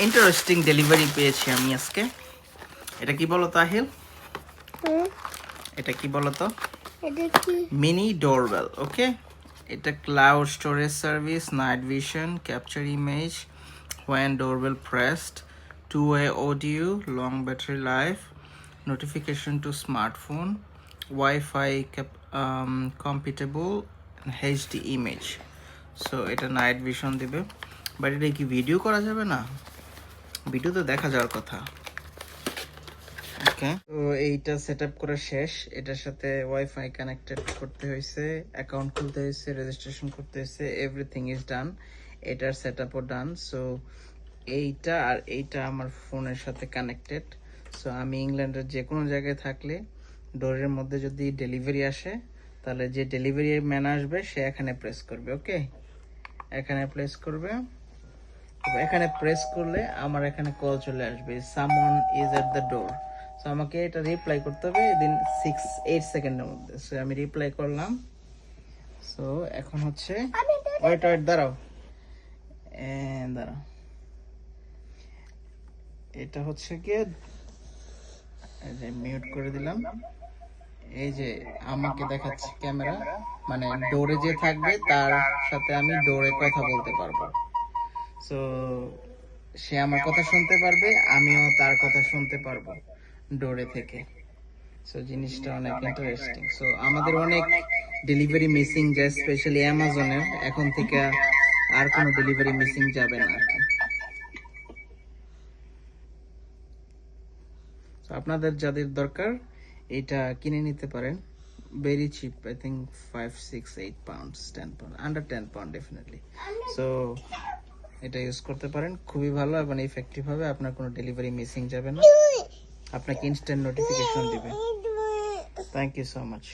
Interesting delivery পেয়েছি আমি আজকে। এটা কি বলো তো আহিল? এটা কি বলো তো? Mini doorbell. ওকে, এটা cloud storage service, night vision, capture image when doorbell pressed, two-way audio, long battery life, notification to smartphone, Wi-Fi compatible, and HD image. So এটা নাইট ভিশন দিবে, বাট এটা কি ভিডিও করা যাবে না? Video তো দেখা যাওয়ার কথা। ওকে, তো এইটা সেট আপ করা শেষ। এটার সাথে ওয়াইফাই কানেক্টেড করতে হয়েছে, অ্যাকাউন্ট খুলতে হয়েছে, রেজিস্ট্রেশন করতে হয়েছে, এভরিথিং ইজ ডান। এটার সেট আপও ডান। সো এইটা আর এইটা আমার ফোনের সাথে কানেক্টেড। সো আমি ইংল্যান্ডের যে কোনো জায়গায় থাকলে ডোরের মধ্যে যদি ডেলিভারি আসে, তাহলে যে ডেলিভারি ম্যান আসবে সে এখানে প্রেস করবে। ওকে, এখানে প্রেস করবে, এখানে প্রেস করলে আমার এখানে কল চলে আসবে, someone is at the door. So আমাকে এটা রিপ্লাই করতে হবে উইদিন 6-8 সেকেন্ডের মধ্যে। সো আমি রিপ্লাই করলাম। সো এখন হচ্ছে ওয়েট দাঁড়াও, দাঁড়াও, এটা হচ্ছে গিয়ে এই যে মিউট করে দিলাম। এই যে আমাকে দেখাচ্ছে ক্যামেরা, মানে ডোরে যে থাকবে তার সাথে আমি ডোরে কথা বলতে পারবো। সো সে আমার কথা শুনতে পারবে, আমিও তার কথা শুনতে পারবো ডোরে থেকে। সো জিনিসটা অনেক ইন্টারেস্টিং। সো আমাদের অনেক ডেলিভারি মিসিং যায়, স্পেশালি অ্যামাজনের। এখন থেকে আর কোনো ডেলিভারি মিসিং যাবে না আর কি। আপনাদের যাদের দরকার এটা কিনে নিতে পারেন, very chip. I think 5-6-8 pounds, 10 pound, under 10 pound definitely. So এটা ইউজ করতে পারেন, খুবই ভালো এবং ইফেক্টিভ হবে। আপনার কোনো ডেলিভারি মিসিং যাবে না, আপনাকে ইনস্ট্যান্ট নোটিফিকেশন দিবে। Thank you so much.